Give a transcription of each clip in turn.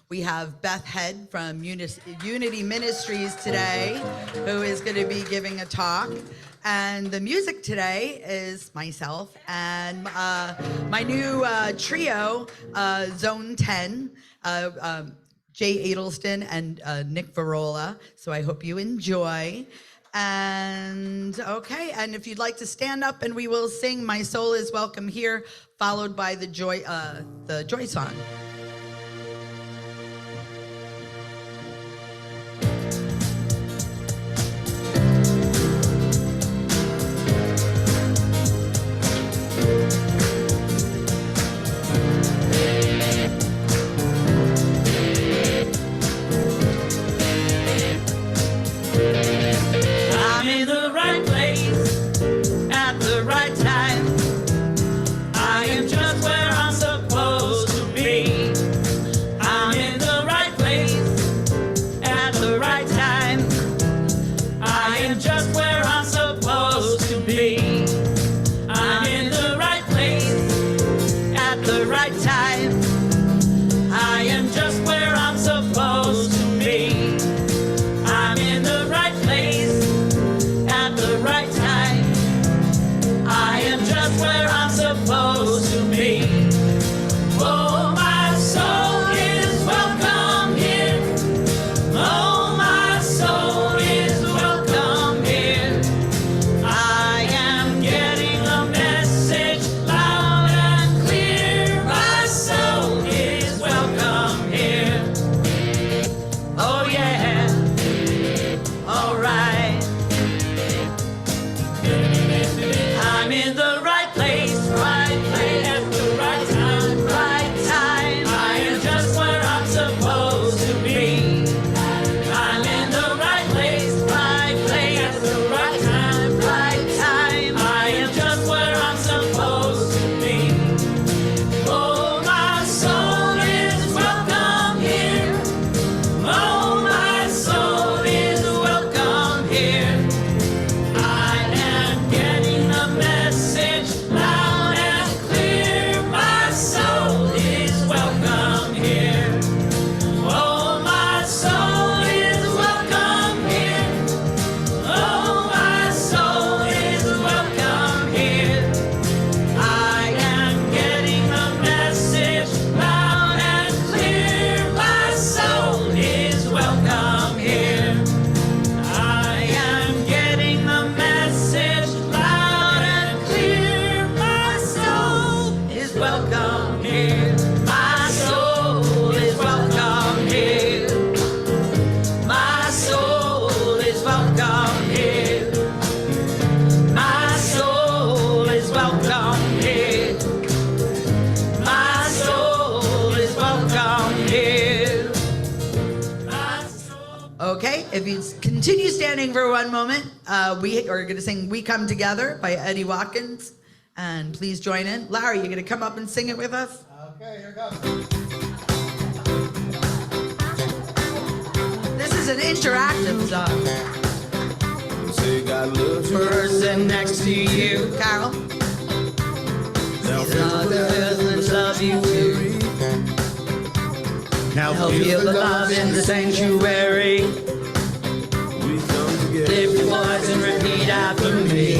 We have Beth Head from Unity Ministries today, who is going to be giving a talk. And the music today is myself and my new trio, Zone 10, Jay Adelston and Nick Varola. So I hope you enjoy. And okay, and if you'd like to stand up, and we will sing "My Soul Is Welcome Here," followed by the joy song. If you continue standing for one moment, we are going to sing "We Come Together" by Eddie Watkins, and please join in. Larry, you're going to come up and sing it with us? Okay, here goes. This is an interactive song. You say God loves you. Person next to you, Carol. Doesn't love you too. Now Feel the love in the sanctuary. Lift your voice and repeat after me.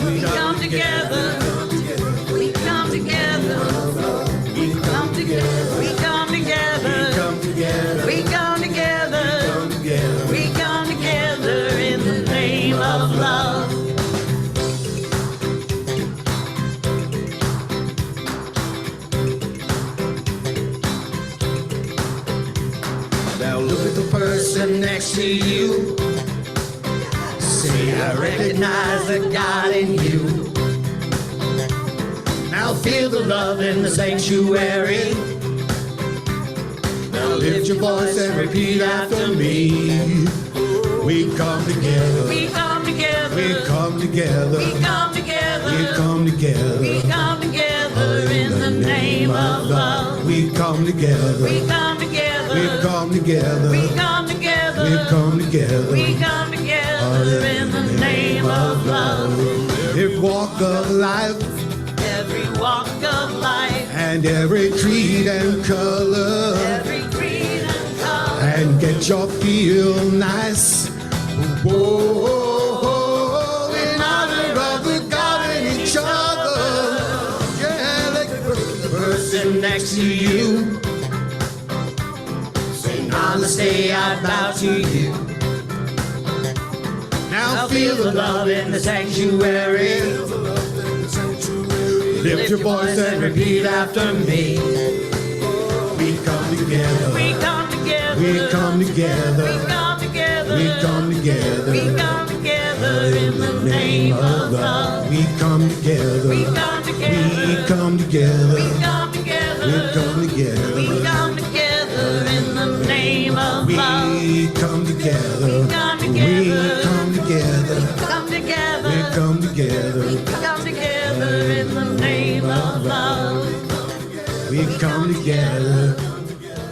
We come together. We come together. We come together. We come together. We come together. We come together in the name of love. Now look at the person next to you. I recognize the God in you. Now feel the love in the sanctuary. Now lift your voice and repeat after me. We come together. We come together. We come together. We come together. We come together. We come together in the name of love. We come together. We come together. We come together. We come together. We come together. We come together in the name of love. Every walk of life. Every walk walk of life. And every creed and color. Every creed and color. And get your feel nice. Whoa, in honor of the God and each other. Yeah, like the person next to you. Say, Namaste, I bow to you. now Feel the love in the sanctuary. Lift your voice and repeat after me. We come together. We come together. We come together. We come together. We come together. We come together in the name of love. We come together. We come together. We come together. We come together. We come together. We come together in the name of love. We come together. We come together. We come together. Come together. We come together. Come together in the name of love. We come together.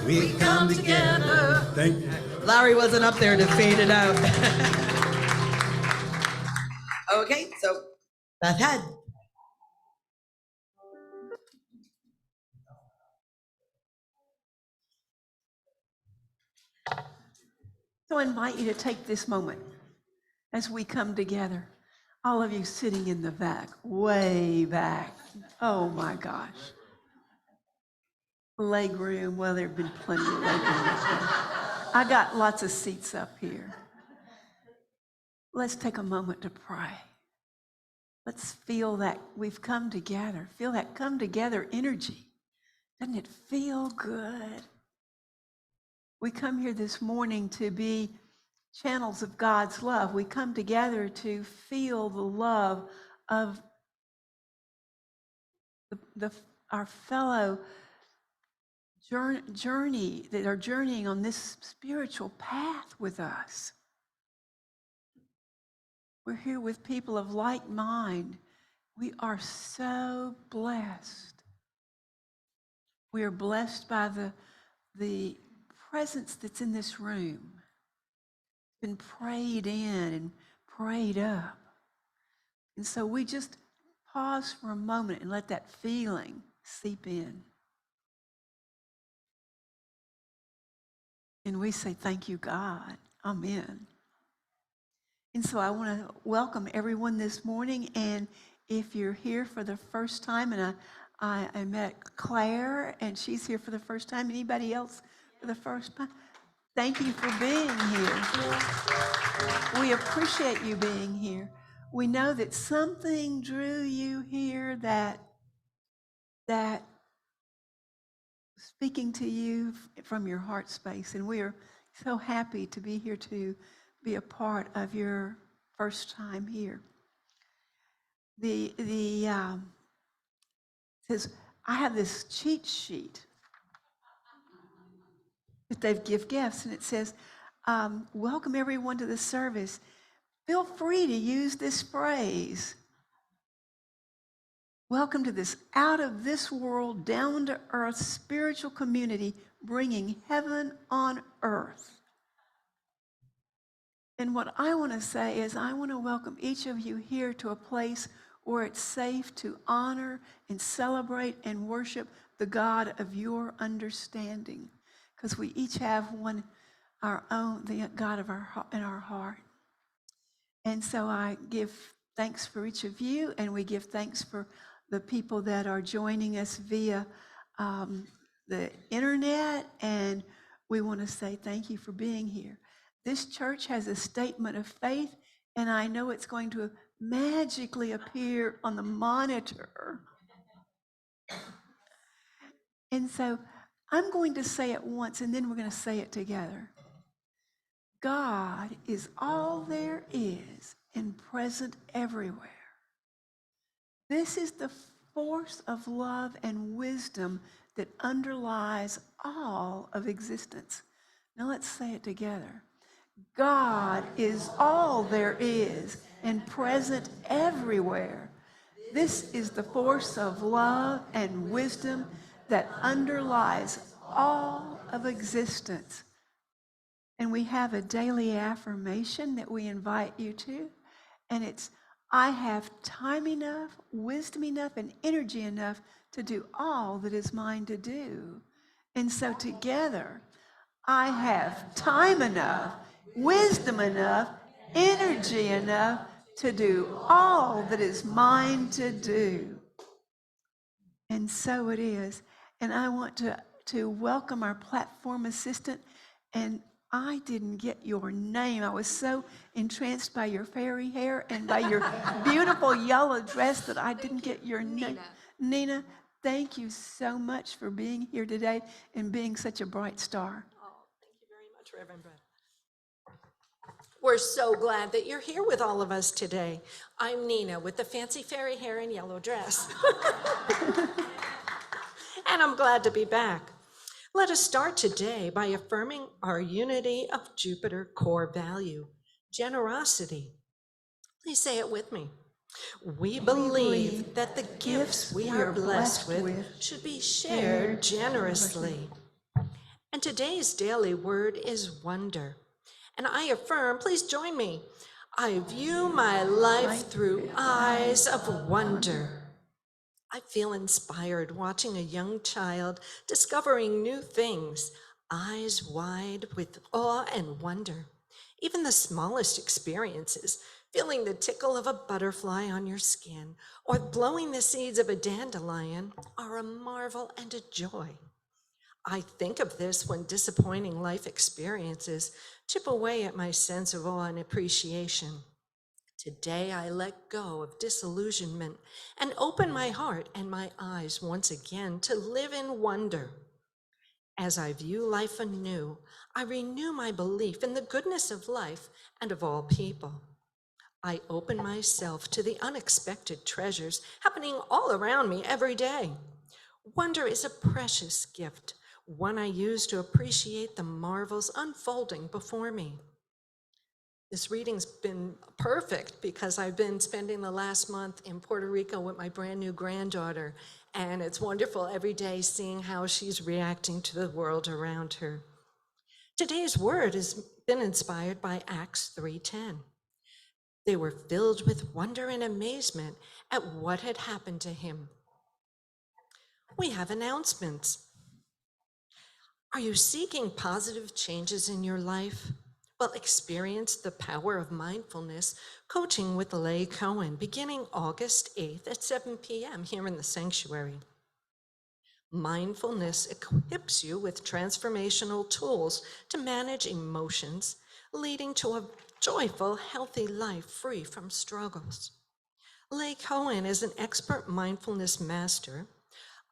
We come together. Thank you. Larry wasn't up there to fade it out. Okay, so Beth Head. So I invite you to take this moment as we come together. All of you sitting in the back, way back. Oh my gosh. Leg room, well, there have been plenty of leg room. I got lots of seats up here. Let's take a moment to pray. Let's feel that we've come together. Feel that come together energy. Doesn't it feel good? We come here this morning to be channels of God's love. We come together to feel the love of our fellow journey that are journeying on this spiritual path with us. We're here with people of like mind. We are so blessed. We are blessed by the presence that's in this room. It's been prayed in and prayed up. And so we just pause for a moment and let that feeling seep in. And we say, thank you, God. Amen. And so I want to welcome everyone this morning. And if you're here for the first time, and I met Claire, and she's here for the first time. Anybody else for the first time? Thank you for being here. We appreciate you being here. We know that something drew you here that speaking to you from your heart space, and we are so happy to be here to be a part of your first time here. Says I have this cheat sheet that they've give gifts, and it says, "Welcome everyone to the service. Feel free to use this phrase. Welcome to this out of this world, down to earth spiritual community, bringing heaven on earth." And what I want to say is I want to welcome each of you here to a place where it's safe to honor and celebrate and worship the God of your understanding. Because we each have one, our own, the God of in our heart. And so I give thanks for each of you, and we give thanks for the people that are joining us via the internet, and we want to say thank you for being here. This church has a statement of faith, and I know it's going to magically appear on the monitor. And so I'm going to say it once, and then we're going to say it together. God is all there is and present everywhere. This is the force of love and wisdom that underlies all of existence. Now let's say it together. God is all there is and present everywhere. This is the force of love and wisdom that underlies all of existence. And we have a daily affirmation that we invite you to, and it's, I have time enough, wisdom enough, and energy enough to do all that is mine to do. And so together, I have time enough, wisdom enough, energy enough to do all that is mine to do. And so it is. And I want to welcome our platform assistant. And I didn't get your name. I was so entranced by your fairy hair and by your beautiful yellow dress that I didn't get your name. Nina, thank you so much for being here today and being such a bright star. Oh, thank you very much, Reverend Brett. We're so glad that you're here with all of us today. I'm Nina with the fancy fairy hair and yellow dress. And I'm glad to be back. Let us start today by affirming our Unity of Jupiter core value, generosity. Please say it with me. We believe that the gifts we are blessed with should be shared generously. And today's daily word is wonder. And I affirm, please join me. I view my life through eyes of wonder. I feel inspired watching a young child discovering new things, eyes wide with awe and wonder. Even the smallest experiences, feeling the tickle of a butterfly on your skin or blowing the seeds of a dandelion, are a marvel and a joy. I think of this when disappointing life experiences chip away at my sense of awe and appreciation. Today, I let go of disillusionment and open my heart and my eyes once again to live in wonder. As I view life anew, I renew my belief in the goodness of life and of all people. I open myself to the unexpected treasures happening all around me every day. Wonder is a precious gift, one I use to appreciate the marvels unfolding before me. This reading's been perfect because I've been spending the last month in Puerto Rico with my brand new granddaughter, and it's wonderful every day seeing how she's reacting to the world around her. Today's word has been inspired by Acts 3:10. They were filled with wonder and amazement at what had happened to him. We have announcements. Are you seeking positive changes in your life? Well, experience the power of mindfulness coaching with Leigh Cohen beginning August 8th at 7 p.m. here in the sanctuary. Mindfulness equips you with transformational tools to manage emotions, leading to a joyful, healthy life free from struggles. Leigh Cohen is an expert mindfulness master,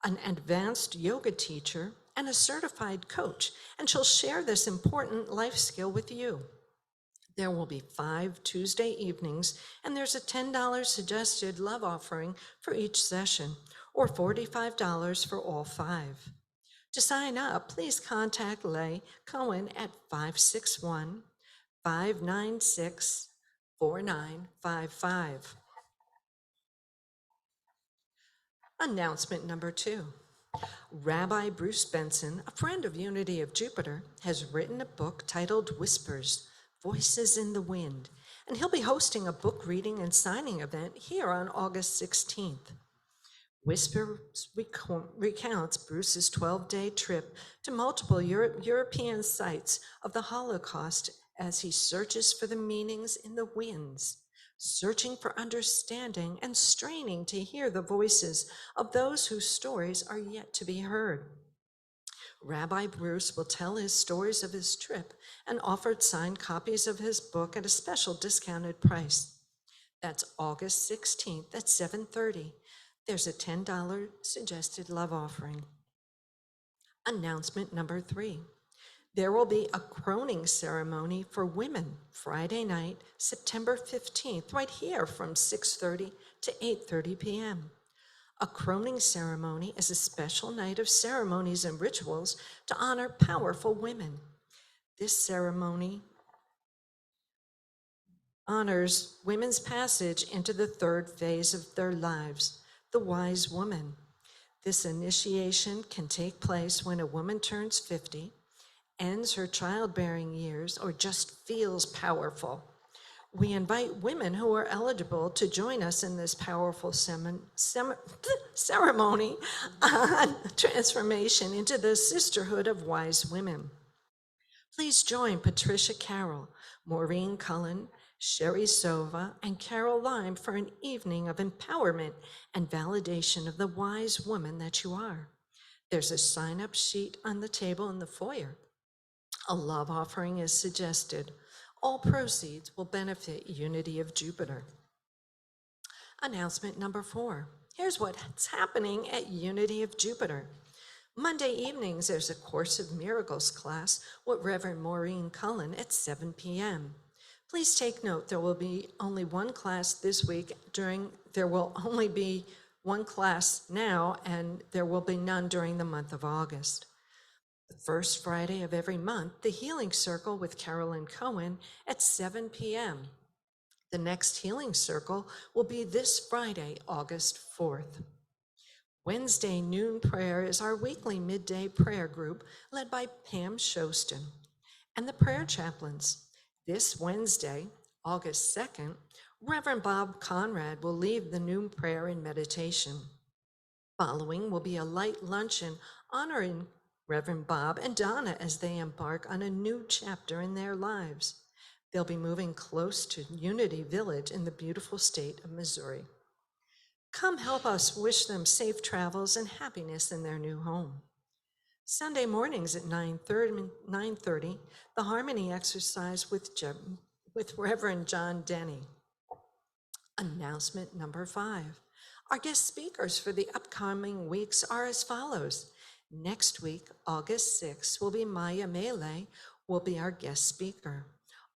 an advanced yoga teacher, and a certified coach, and she'll share this important life skill with you. There will be 5 Tuesday evenings, and there's a $10 suggested love offering for each session, or $45 for all 5. To sign up, please contact Leigh Cohen at 561-596-4955. Announcement number 2. Rabbi Bruce Benson, a friend of Unity of Jupiter, has written a book titled Whispers, Voices in the Wind, and he'll be hosting a book reading and signing event here on August 16th. Whispers recounts Bruce's 12-day trip to multiple European sites of the Holocaust as he searches for the meanings in the winds, searching for understanding and straining to hear the voices of those whose stories are yet to be heard. Rabbi Bruce will tell his stories of his trip and offered signed copies of his book at a special discounted price. That's August 16th at 7:30. There's a $10 suggested love offering. Announcement number 3. There will be a croning ceremony for women Friday night, September 15th, right here from 6:30 to 8:30 p.m. A croning ceremony is a special night of ceremonies and rituals to honor powerful women. This ceremony honors women's passage into the 3rd phase of their lives, the wise woman. This initiation can take place when a woman turns 50, ends her childbearing years, or just feels powerful. We invite women who are eligible to join us in this powerful ceremony on transformation into the sisterhood of wise women. Please join Patricia Carroll, Maureen Cullen, Sherry Sova, and Carol Lime for an evening of empowerment and validation of the wise woman that you are. There's a sign-up sheet on the table in the foyer. A love offering is suggested. All proceeds will benefit Unity of Jupiter. Announcement number 4. Here's what's happening at Unity of Jupiter. Monday evenings, there's a Course of Miracles class with Reverend Maureen Cullen at 7 p.m. Please take note, there will be only one class this week. There will only be one class now, and there will be none during the month of August. The first Friday of every month, the Healing Circle with Carolyn Cohen at 7 p.m. The next Healing Circle will be this Friday, August 4th. Wednesday noon prayer is our weekly midday prayer group led by Pam Shoston and the prayer chaplains. This Wednesday, August 2nd, Reverend Bob Conrad will lead the noon prayer and meditation. Following will be a light luncheon honoring Reverend Bob and Donna as they embark on a new chapter in their lives. They'll be moving close to Unity Village in the beautiful state of Missouri. Come help us wish them safe travels and happiness in their new home. Sunday mornings at 9:30, the Harmony exercise with Reverend John Denny. Announcement number 5. Our guest speakers for the upcoming weeks are as follows. Next week, August 6th, will be Maya Mele, will be our guest speaker.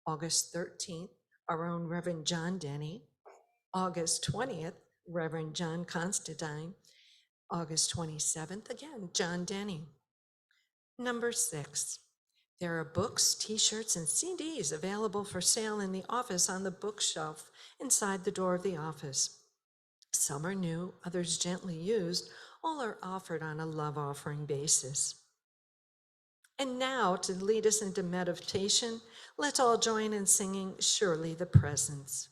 August 13th, our own Reverend John Denny. August 20th, Reverend John Constantine. August 27th, again, John Denny. Number 6, there are books, t-shirts, and CDs available for sale in the office on the bookshelf inside the door of the office. Some are new, others gently used. All are offered on a love offering basis. And now, to lead us into meditation, let's all join in singing Surely the Presence.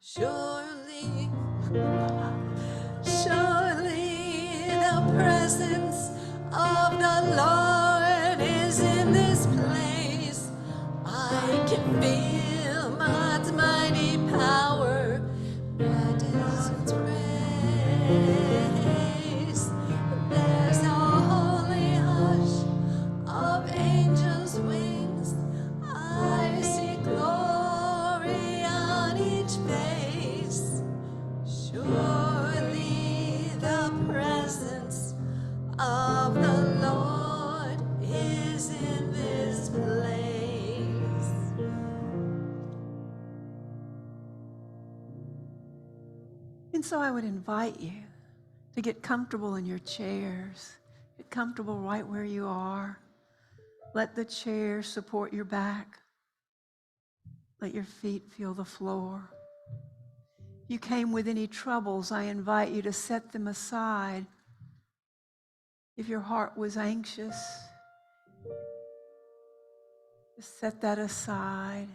Surely, surely the presence of the Lord is in this place. I can feel God's mighty power. That is its grace. There's a holy hush of angels' wings. I see glory on each face. Surely the presence of the Lord is in this place. And so I would invite you to get comfortable in your chairs. Get comfortable right where you are. Let the chair support your back. Let your feet feel the floor. If you came with any troubles, I invite you to set them aside. If your heart was anxious, just set that aside.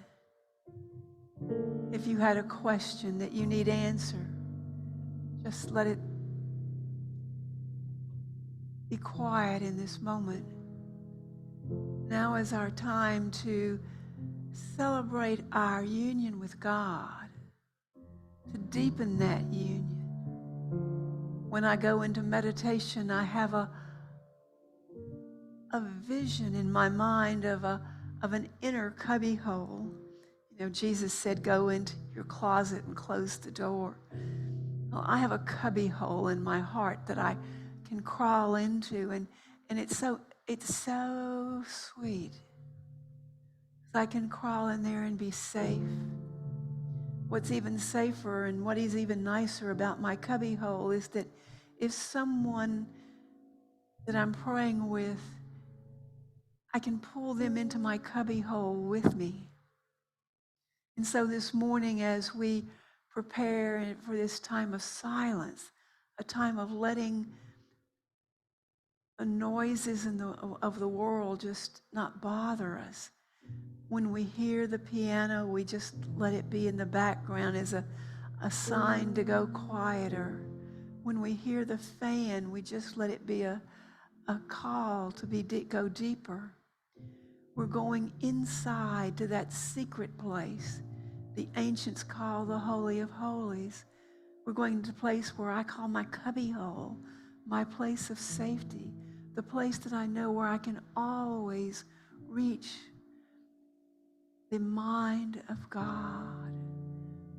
If you had a question that you need answered, just let it be quiet in this moment. Now is our time to celebrate our union with God, to deepen that union. When I go into meditation, I have a vision in my mind of an inner cubby hole. You know, Jesus said, go into your closet and close the door. Well, I have a cubby hole in my heart that I can crawl into, and it's so sweet. I can crawl in there and be safe. What's even safer and what is even nicer about my cubby hole is that if someone that I'm praying with, I can pull them into my cubby hole with me. And so this morning, as we prepare for this time of silence, a time of letting noises of the world just not bother us. When we hear the piano, we just let it be in the background as a sign to go quieter. When we hear the fan, we just let it be a call to go deeper. We're going inside to that secret place the ancients call the Holy of Holies. We're going to the place where I call my cubbyhole, my place of safety, the place that I know where I can always reach the mind of God,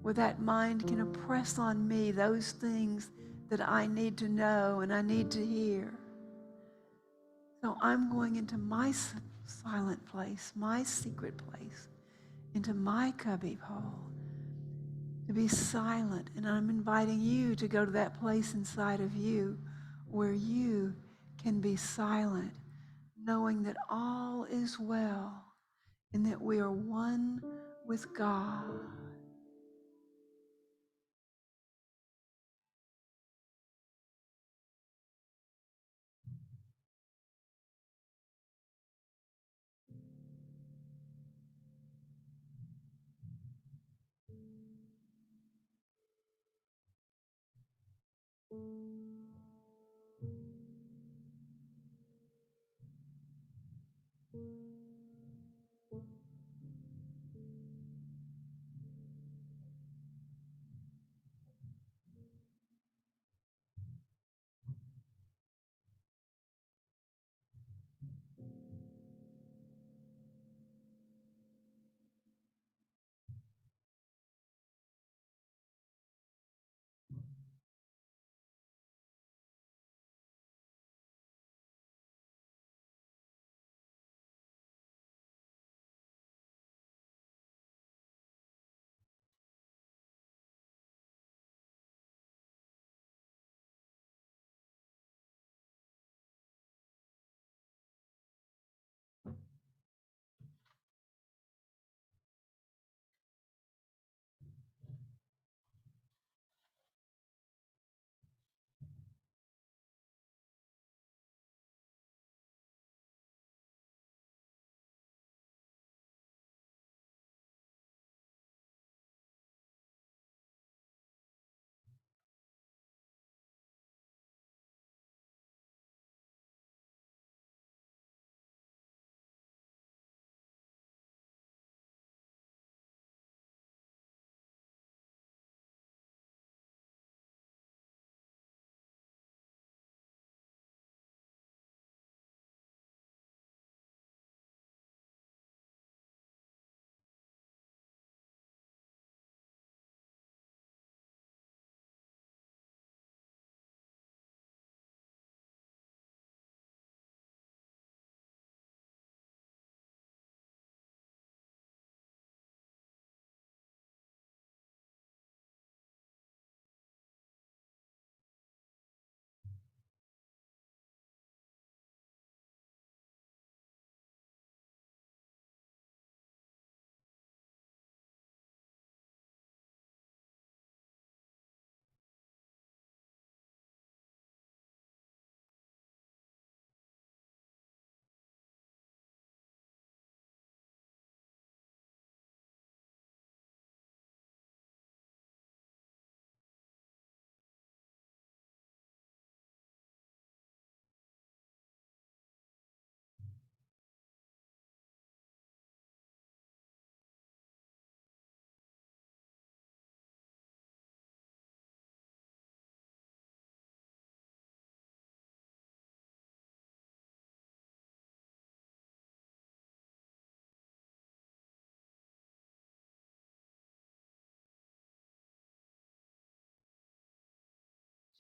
where that mind can impress on me those things that I need to know and I need to hear. So I'm going into my silent place, my secret place, into my cubby hole, to be silent. And I'm inviting you to go to that place inside of you where you can be silent, knowing that all is well and that we are one with God.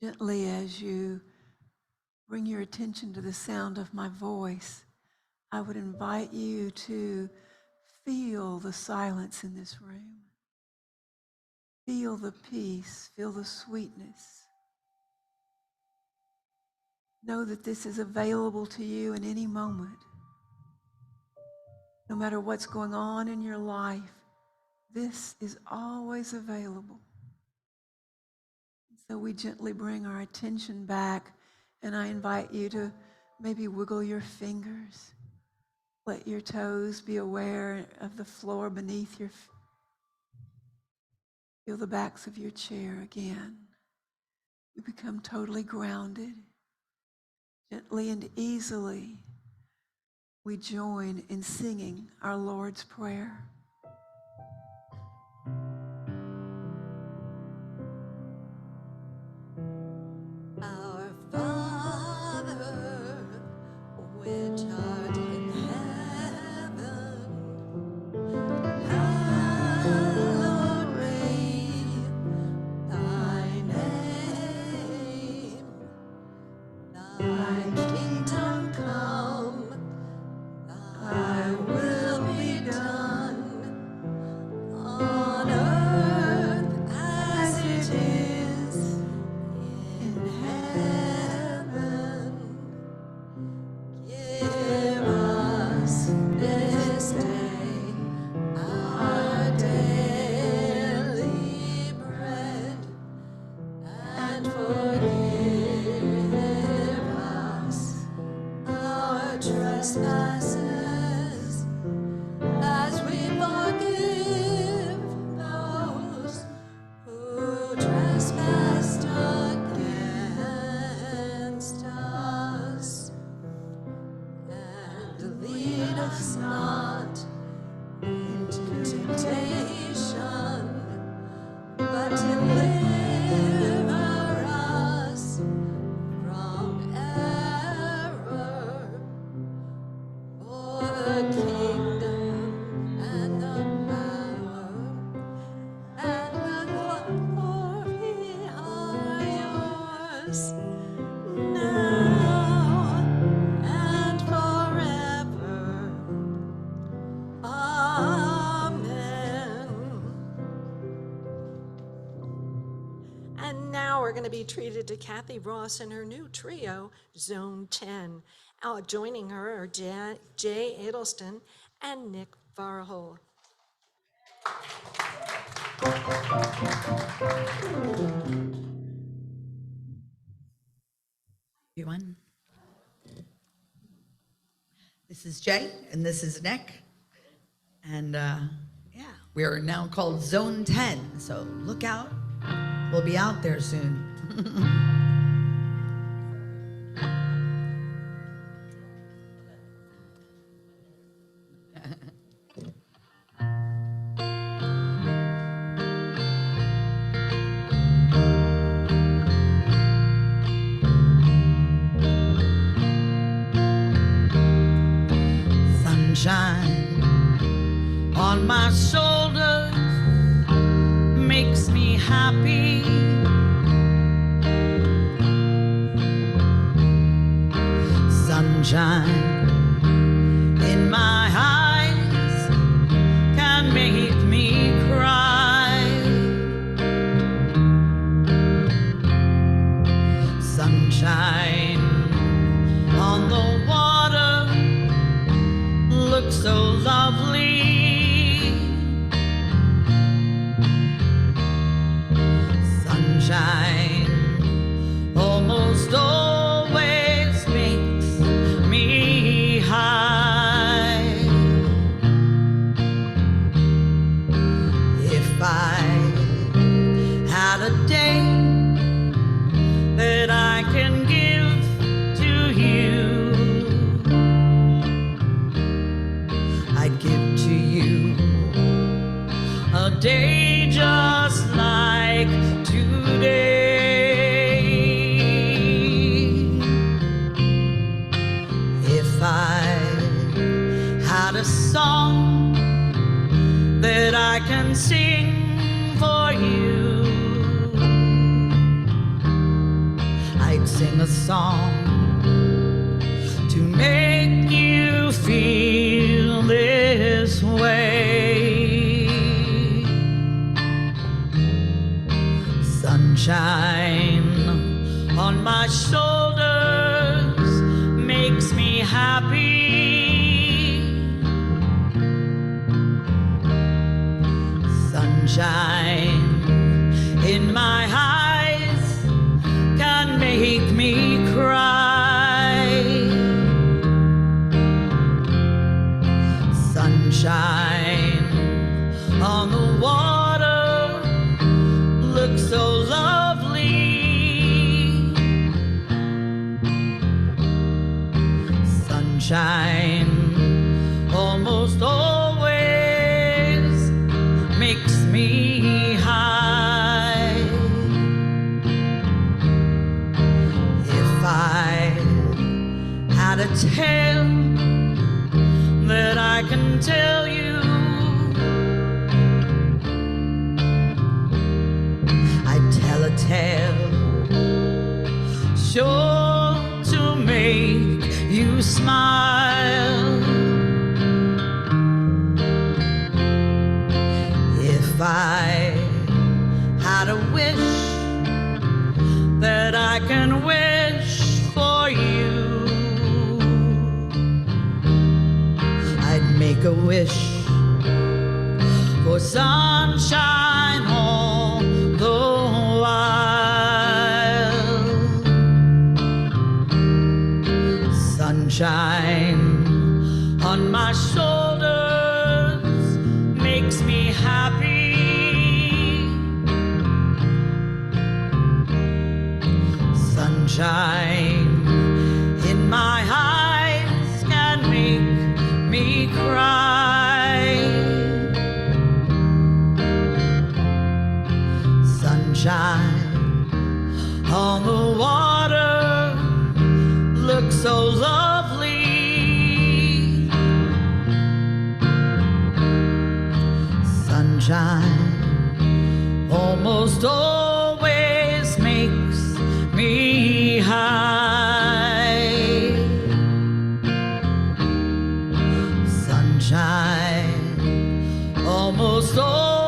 Gently, as you bring your attention to the sound of my voice, I would invite you to feel the silence in this room. Feel the peace, feel the sweetness. Know that this is available to you in any moment. No matter what's going on in your life, this is always available. So we gently bring our attention back, and I invite you to Maybe wiggle your fingers. Let your toes be aware of the floor beneath your feet. Feel the backs of your chair again. You become totally grounded. Gently and easily, we join in singing our Lord's Prayer. Our Father, which art in heaven, hallowed be thy name. Thy kingdom come, thy will be done, on earth as it is in heaven. Give us this day our daily bread, and forgive us our trespasses, as we forgive those who trespass against us. And lead us not into temptation, but deliver us from error. For the kingdom and the power and the glory are yours, now and forever. Amen. And now we're going to be treated to Kathy Ross and her new trio, Zone 10. Joining her are Jay Adelston and Nick Varhol. Everyone. This is Jay, and this is Nick. And we are now called Zone 10, so look out. We'll be out there soon. Sunshine on my shoulders makes me happy. Sunshine in my eyes can make me cry. Sunshine on the water looks so lovely. Sunshine almost always makes me high. If I had a day that I can give to you, I'd give to you a day just like today. If I had a song that I can sing for you, I'd sing a song to make you feel this way. Sunshine on my shoulders makes me happy. Sunshine in my eyes can make me cry. Sunshine almost always makes me high. If I had a tale that I can tell you, I'd tell a tale sure to make you smile. If I had a wish that I can wish for you, I'd make a wish for sunshine all the while. Sunshine on my shoulders makes me happy. Sunshine in my eyes can make me cry. Sunshine on the water looks so lovely. Sunshine almost always makes me high. Sunshine almost always.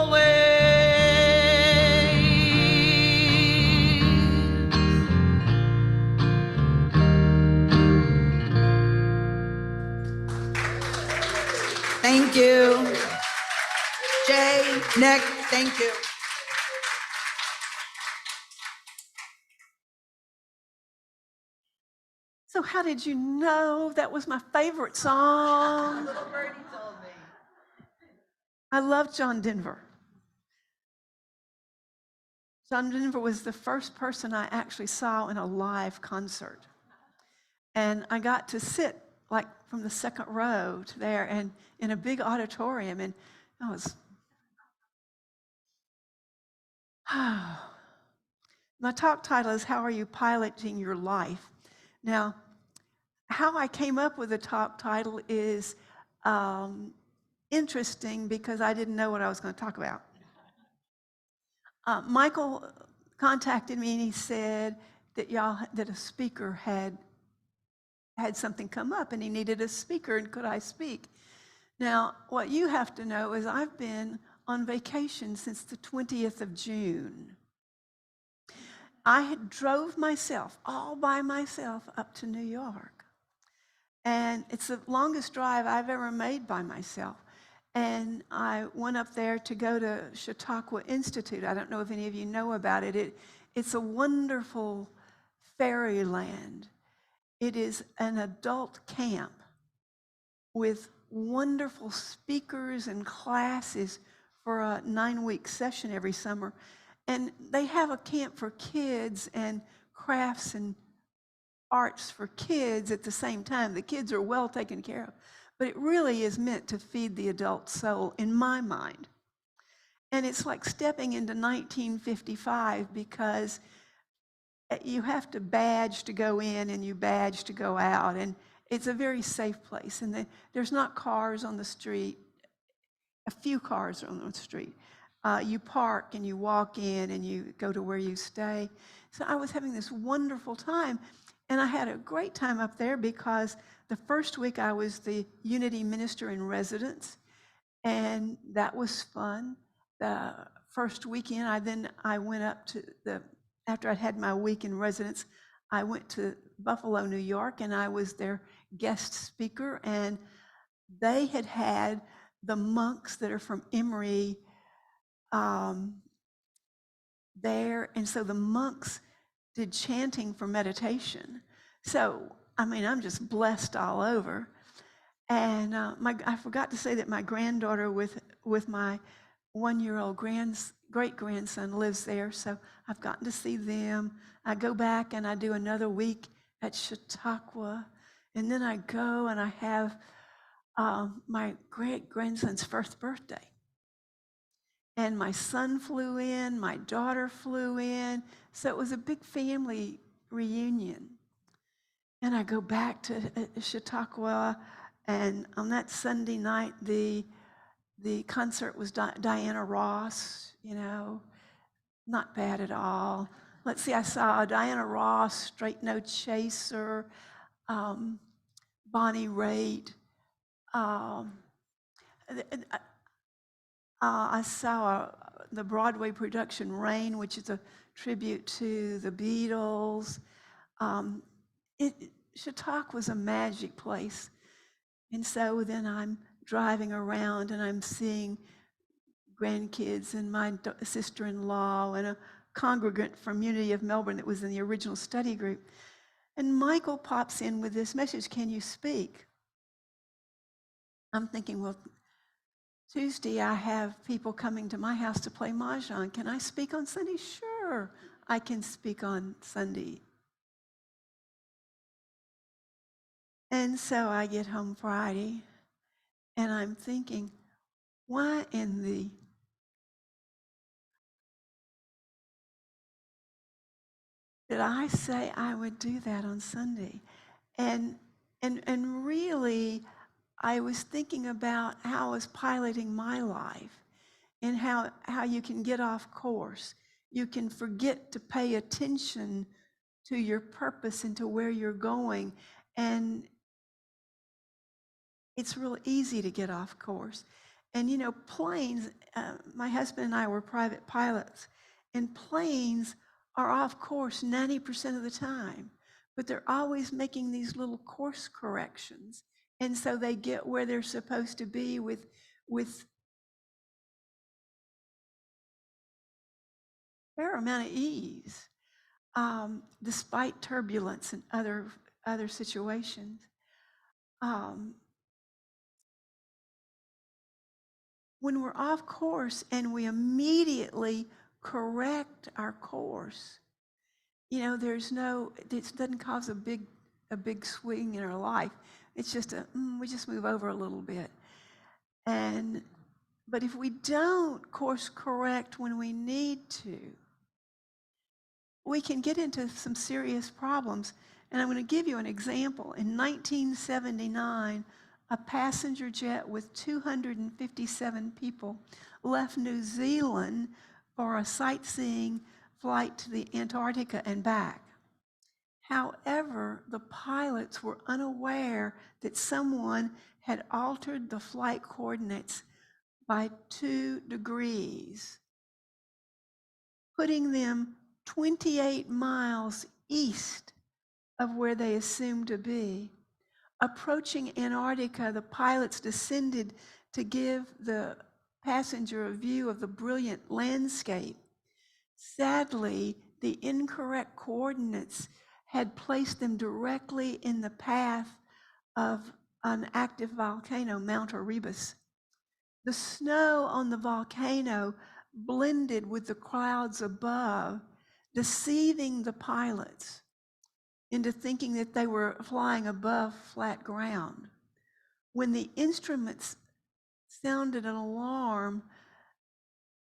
Thank you. Jay, Nick, thank you. So how did you know that was my favorite song? Little birdie told me. I love John Denver. John Denver was the first person I actually saw in a live concert. And I got to sit like from the second row to there and in a big auditorium. And I was, my talk title is How Are You Piloting Your Life? Now, how I came up with the talk title is interesting because I didn't know what I was going to talk about. Michael contacted me and he said that a speaker had something come up and he needed a speaker and could I speak? Now, what you have to know is I've been on vacation since the 20th of June. I had drove myself, all by myself, up to New York. And it's the longest drive I've ever made by myself. And I went up there to go to Chautauqua Institute. I don't know if any of you know about it. It's a wonderful fairyland. It is an adult camp with wonderful speakers and classes for a 9-week session every summer. And they have a camp for kids and crafts and arts for kids at the same time. The kids are well taken care of. But it really is meant to feed the adult soul, in my mind. And it's like stepping into 1955 because you have to badge to go in and you badge to go out. And it's a very safe place. And there's not cars on the street. A few cars are on the street. You park and you walk in and you go to where you stay. So I was having this wonderful time. And I had a great time up there because the first week I was the Unity Minister in Residence. And that was fun. The first weekend, I went up to after I'd had my week in residence, I went to Buffalo, New York, and I was their guest speaker. And they had the monks that are from Emory there. And so the monks did chanting for meditation. So, I mean, I'm just blessed all over. And I forgot to say that my granddaughter with my 1-year-old great-grandson lives there, so I've gotten to see them. I go back and I do another week at Chautauqua, And then I go and I have my great-grandson's first birthday. And my son flew in, my daughter flew in. So it was a big family reunion. And I go back to Chautauqua, and on that Sunday night, the concert was Diana Ross, not bad at all. Let's see, I saw Diana Ross, Straight No Chaser, Bonnie Raitt. I saw the Broadway production Rain, which is a tribute to the Beatles. Chautauqua was a magic place. And so then I'm driving around and I'm seeing grandkids and my sister-in-law and a congregant from Unity of Melbourne that was in the original study group. And Michael pops in with this message, "Can you speak?" I'm thinking, well, Tuesday I have people coming to my house to play mahjong. Can I speak on Sunday? Sure, I can speak on Sunday. And so I get home Friday and I'm thinking, why in the did I say I would do that on Sunday? And really, I was thinking about how I was piloting my life and how you can get off course. You can forget to pay attention to your purpose and to where you're going. And it's real easy to get off course. And planes, my husband and I were private pilots, and planes are off course 90% of the time, but they're always making these little course corrections. And so they get where they're supposed to be with a fair amount of ease, despite turbulence and other situations. When we're off course and we immediately correct our course, it doesn't cause a big swing in our life. It's just we just move over a little bit. But if we don't course correct when we need to, we can get into some serious problems. And I'm going to give you an example. In 1979, a passenger jet with 257 people left New Zealand for a sightseeing flight to the Antarctica and back. However, the pilots were unaware that someone had altered the flight coordinates by 2 degrees, putting them 28 miles east of where they assumed to be. Approaching Antarctica, the pilots descended to give the passenger a view of the brilliant landscape. Sadly, the incorrect coordinates had placed them directly in the path of an active volcano, Mount Erebus. The snow on the volcano blended with the clouds above, deceiving the pilots into thinking that they were flying above flat ground. When the instruments sounded an alarm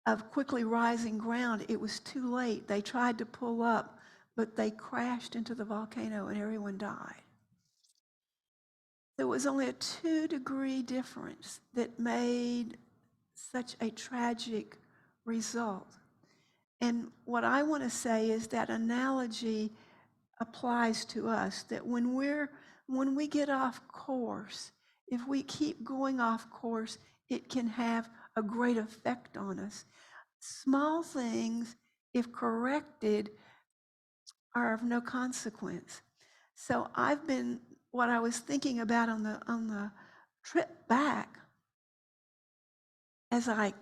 of quickly rising ground, it was too late. They tried to pull up, but they crashed into the volcano and everyone died. There was only a 2-degree difference that made such a tragic result. And what I want to say is that analogy applies to us, that when we get off course, if we keep going off course, it can have a great effect on us. Small things, if corrected, are of no consequence. So what I was thinking about on the trip back, as I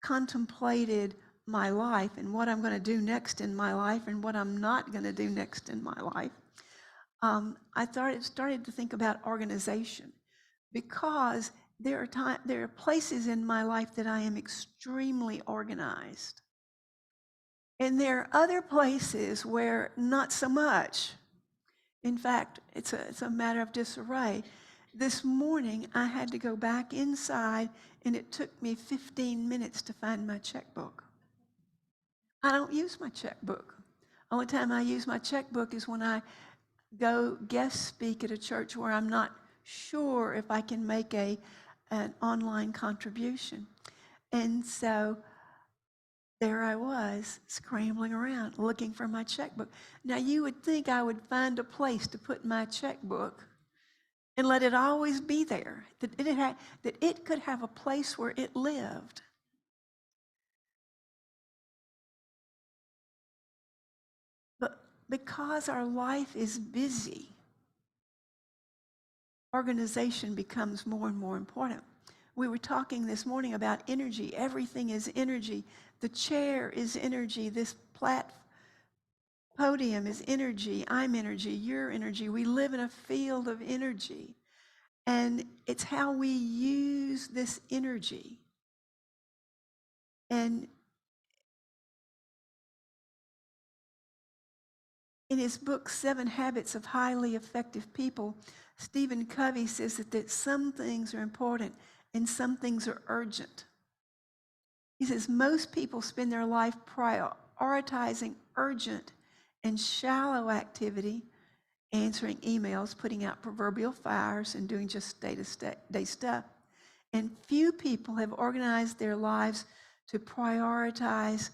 contemplated my life and what I'm going to do next in my life and what I'm not going to do next in my life, I started to think about organization, because there are places in my life that I am extremely organized. And there are other places where not so much. In fact, it's a matter of disarray. This morning, I had to go back inside, and it took me 15 minutes to find my checkbook. I don't use my checkbook. Only time I use my checkbook is when I go guest speak at a church where I'm not sure if I can make an online contribution. And so there I was, scrambling around, looking for my checkbook. Now, you would think I would find a place to put my checkbook and let it always be there, that it could have a place where it lived. But because our life is busy, organization becomes more and more important. We were talking this morning about energy. Everything is energy. The chair is energy. This podium is energy. I'm energy. You're energy. We live in a field of energy. And it's how we use this energy. And in his book, 7 Habits of Highly Effective People, Stephen Covey says that some things are important and some things are urgent. He says most people spend their life prioritizing urgent and shallow activity, answering emails, putting out proverbial fires, and doing just day-to-day stuff. And few people have organized their lives to prioritize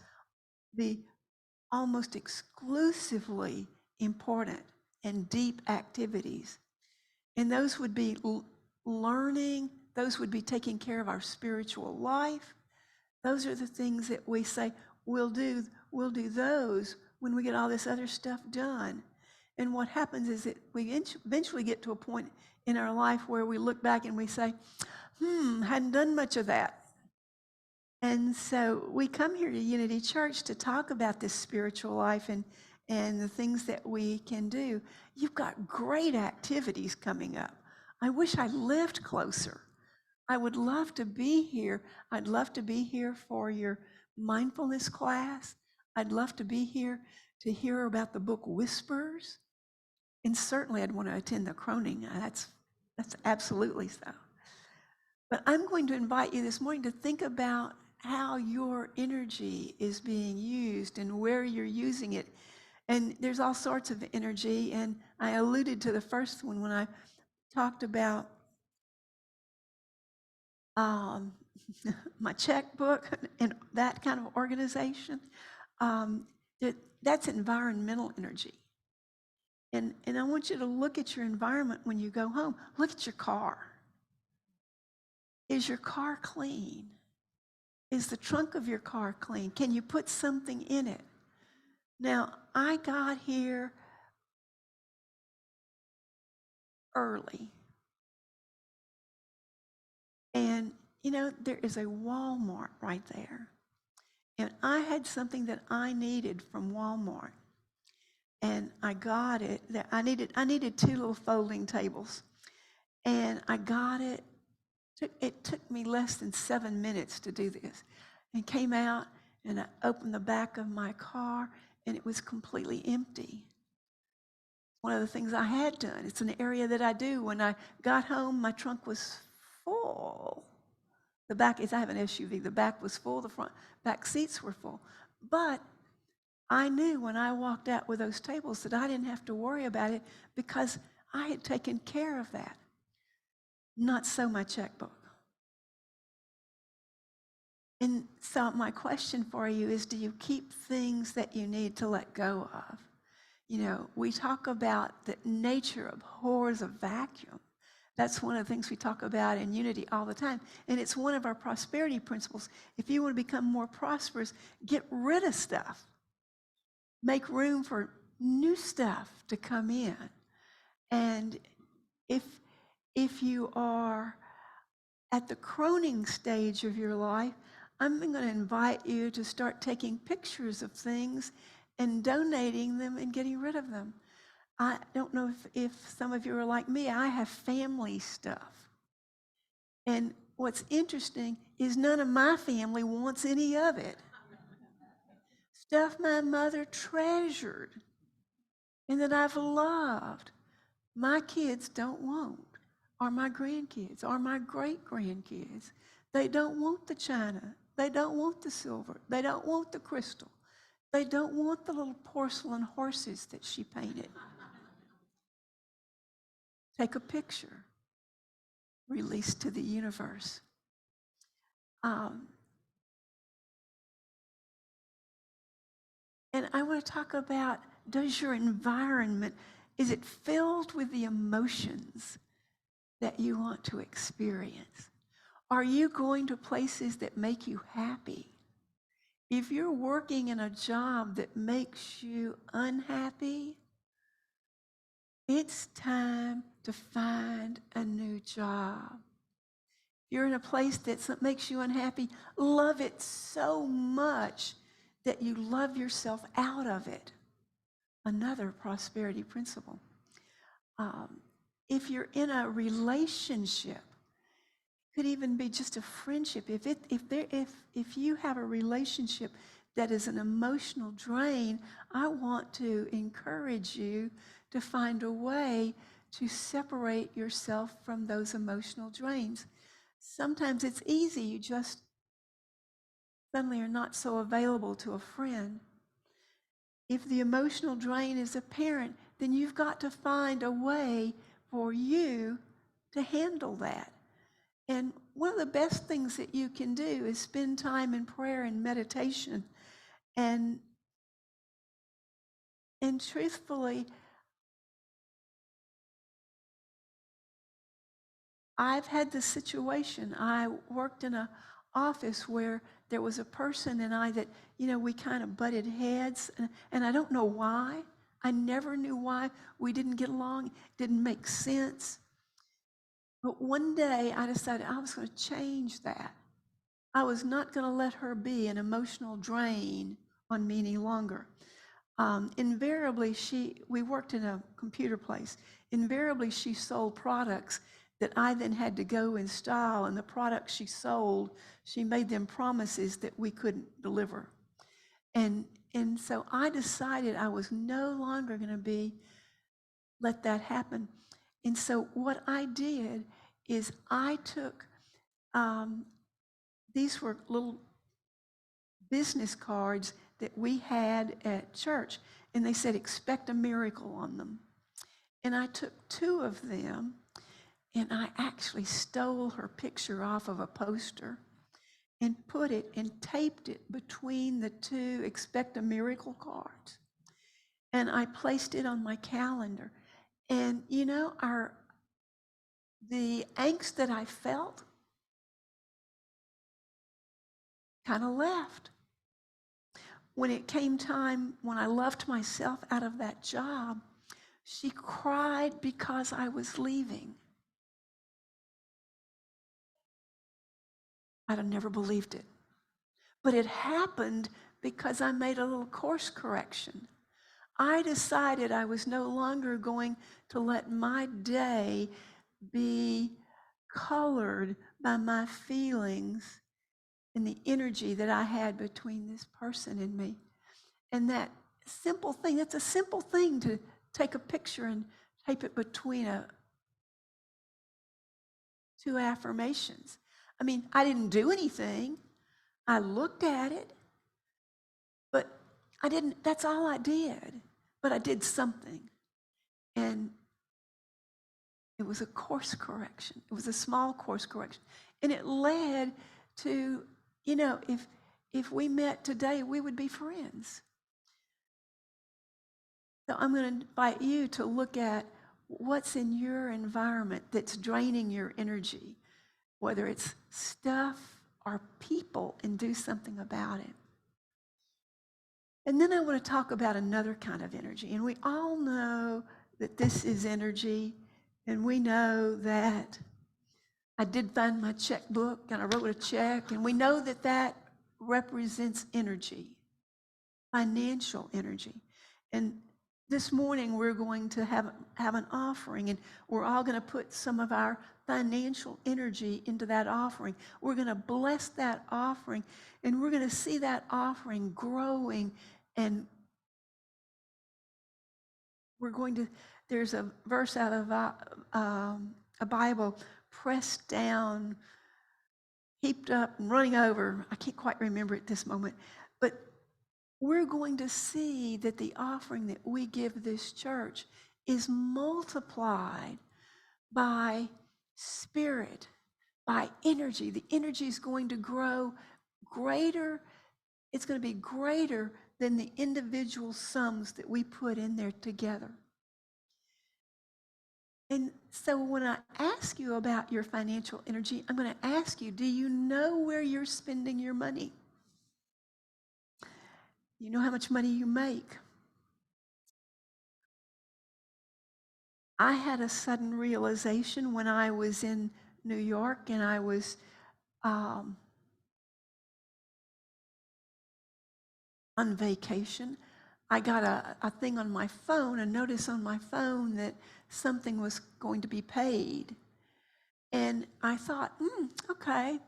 the almost exclusively important and deep activities. And those would be learning, those would be taking care of our spiritual life. Those are the things that we say we'll do those when we get all this other stuff done. And what happens is that we eventually get to a point in our life where we look back and we say, hadn't done much of that. And so we come here to Unity Church to talk about this spiritual life and the things that we can do. You've got great activities coming up. I wish I lived closer. I would love to be here. I'd love to be here for your mindfulness class. I'd love to be here to hear about the book Whispers. And certainly I'd want to attend the Croning. That's absolutely so. But I'm going to invite you this morning to think about how your energy is being used and where you're using it. And there's all sorts of energy. And I alluded to the first one when I talked about my checkbook and that kind of organization. That's environmental energy. And I want you to look at your environment when you go home. Look at your car. Is your car clean? Is the trunk of your car clean? Can you put something in it? Now, I got here early. And, there is a Walmart right there. And I had something that I needed from Walmart. And I got it. I needed 2 little folding tables. And I got it. It took me less than 7 minutes to do this. And came out and I opened the back of my car and it was completely empty. One of the things I had done. It's an area that I do. When I got home, my trunk was full. The back is, I have an SUV, the back was full, the front back seats were full. But I knew when I walked out with those tables that I didn't have to worry about it because I had taken care of that. Not so my checkbook. And so my question for you is, do you keep things that you need to let go of? We talk about that nature abhors a vacuum. That's one of the things we talk about in Unity all the time. And it's one of our prosperity principles. If you want to become more prosperous, get rid of stuff. Make room for new stuff to come in. And if you are at the Croning stage of your life, I'm going to invite you to start taking pictures of things and donating them and getting rid of them. I don't know if some of you are like me. I have family stuff. And what's interesting is none of my family wants any of it. Stuff my mother treasured and that I've loved. my kids don't want, or my grandkids, or my great-grandkids. They don't want the china. They don't want the silver. They don't want the crystal. They don't want the little porcelain horses that she painted. Take a picture, release to the universe. And I want to talk about, does your environment, is it filled with the emotions that you want to experience? Are you going to places that make you happy? If you're working in a job that makes you unhappy, it's time to find a new job. If you're in a place that makes you unhappy, love it so much that you love yourself out of it. Another prosperity principle. If you're in a relationship, it could even be just a friendship. If you have a relationship that is an emotional drain, I want to encourage you to find a way to separate yourself from those emotional drains. Sometimes it's easy, you just suddenly are not so available to a friend. If the emotional drain is apparent, then you've got to find a way for you to handle that. And one of the best things that you can do is spend time in prayer and meditation. And truthfully, I've had this situation. I worked in an office where there was a person and I that, we kind of butted heads. And I don't know why. I never knew why we didn't get along. It didn't make sense. But one day I decided I was going to change that. I was not going to let her be an emotional drain on me any longer. Invariably, we worked in a computer place. Invariably, she sold products that I then had to go install, and the products she sold, she made them promises that we couldn't deliver. And so I decided I was no longer going to let that happen. And so what I did is I took, these were little business cards that we had at church, and they said, expect a miracle on them. And I took 2 of them, and I actually stole her picture off of a poster and put it and taped it between the 2 expect a miracle cards. And I placed it on my calendar. And the angst that I felt kind of left. When it came time, when I left myself out of that job, she cried because I was leaving. I'd have never believed it. But it happened because I made a little course correction. I decided I was no longer going to let my day be colored by my feelings and the energy that I had between this person and me. And that simple thing, that's a simple thing to take a picture and tape it between 2 affirmations. I mean, I didn't do anything. I looked at it, but that's all I did. But I did something. And it was a course correction. It was a small course correction. And it led to, if we met today, we would be friends. So I'm going to invite you to look at what's in your environment that's draining your energy, whether it's stuff or people, and do something about it. And then I want to talk about another kind of energy. And we all know that this is energy. And we know that I did find my checkbook and I wrote a check. And we know that that represents energy, financial energy. And this morning we're going to have an offering, and we're all going to put some of our financial energy into that offering. We're going to bless that offering, and we're going to see that offering growing, and we're going to there's a verse out of a Bible, pressed down, heaped up, and running over. I can't quite remember at this moment. But we're going to see that the offering that we give this church is multiplied by spirit, by energy. The energy is going to grow greater. It's going to be greater than the individual sums that we put in there together. And so when I ask you about your financial energy, I'm going to ask you, do you know where you're spending your money? You know how much money you make? I had a sudden realization when I was in New York and I was on vacation. I got a thing on my phone, a notice on my phone that something was going to be paid. And I thought, okay.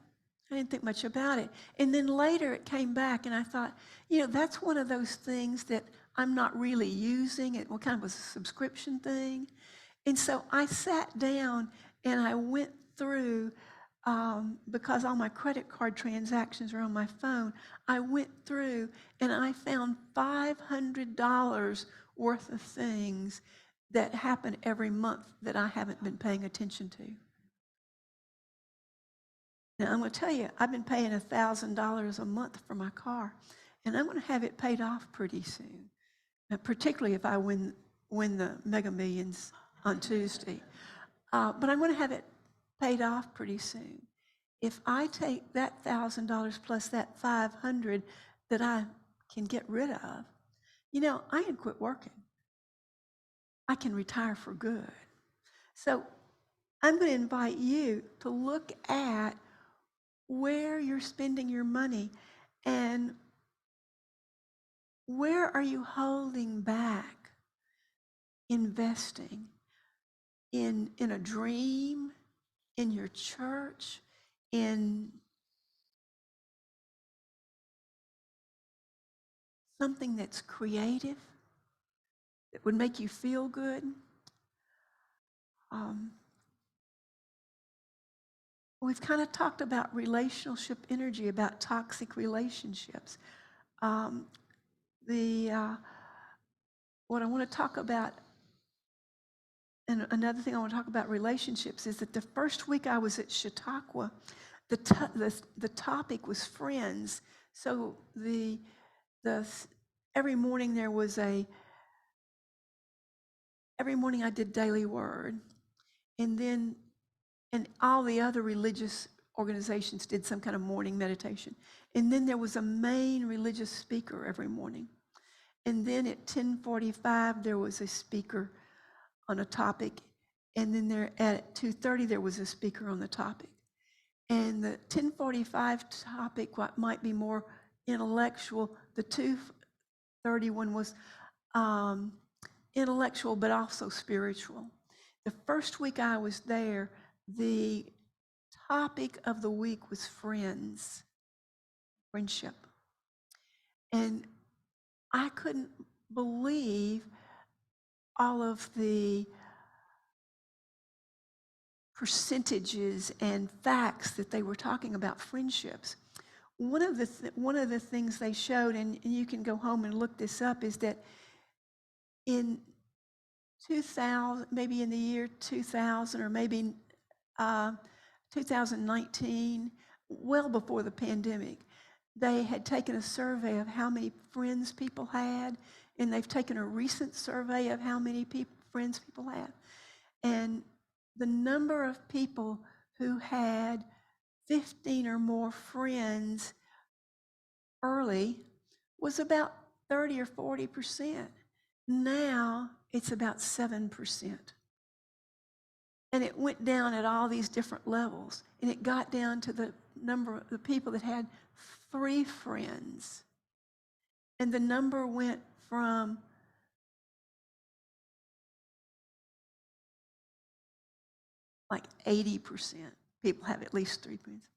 I didn't think much about it. And then later it came back and I thought, that's one of those things that I'm not really using. It kind of was a subscription thing. And so I sat down and I went through, because all my credit card transactions are on my phone, I went through and I found $500 worth of things that happen every month that I haven't been paying attention to. Now, I'm going to tell you, I've been paying $1,000 a month for my car, and I'm going to have it paid off pretty soon, particularly if I win the Mega Millions on Tuesday. But I'm going to have it paid off pretty soon. If I take that $1,000 plus that $500 that I can get rid of, I can quit working. I can retire for good. So I'm going to invite you to look at where you're spending your money and where are you holding back investing in a dream, in your church, in something that's creative, that would make you feel good. We've kind of talked about relationship energy, about toxic relationships. What I want to talk about, and another thing I want to talk about relationships, is that the first week I was at Chautauqua, the topic was friends. So every morning every morning I did daily word, and all the other religious organizations did some kind of morning meditation. And then there was a main religious speaker every morning. And then at 10:45, there was a speaker on a topic. And then at 2:30, there was a speaker on the topic. And the 10:45 topic, what might be more intellectual, the 2:30 one was intellectual, but also spiritual. The first week I was there, the topic of the week was friendship. And I couldn't believe all of the percentages and facts that they were talking about friendships. One of the things they showed, and you can go home and look this up, is that in 2000, maybe in the year 2000 or maybe 2019, well before the pandemic, they had taken a survey of how many friends people had, and they've taken a recent survey of how many friends people had. And the number of people who had 15 or more friends early was about 30 or 40%. Now it's about 7%. And it went down at all these different levels. And it got down to the number of the people that had 3 friends. And the number went from like 80% people have at least 3 friends.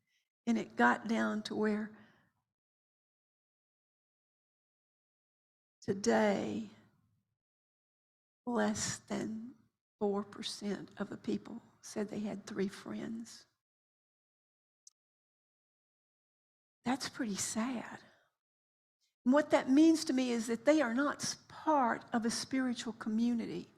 And it got down to where today less than 4% of the people said they had 3 friends. That's pretty sad. And what that means to me is that they are not part of a spiritual community.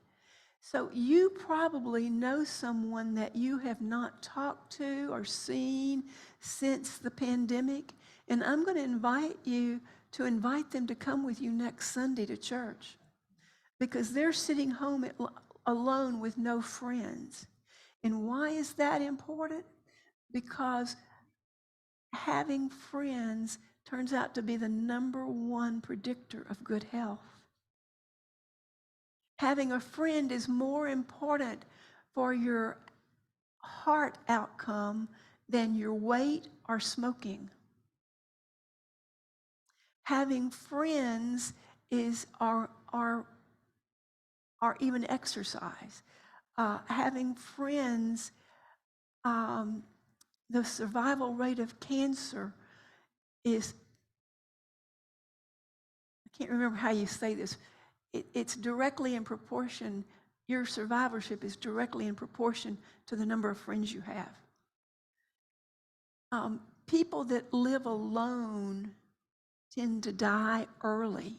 So you probably know someone that you have not talked to or seen since the pandemic, and I'm going to invite you to invite them to come with you next Sunday to church, because they're sitting home alone with no friends. And why is that important? Because having friends turns out to be the #1 predictor of good health. Having a friend is more important for your heart outcome than your weight or smoking. Having friends is or even exercise. Having friends, the survival rate of cancer is, I can't remember how you say this, it's directly in proportion, your survivorship is directly in proportion to the number of friends you have. People that live alone tend to die early.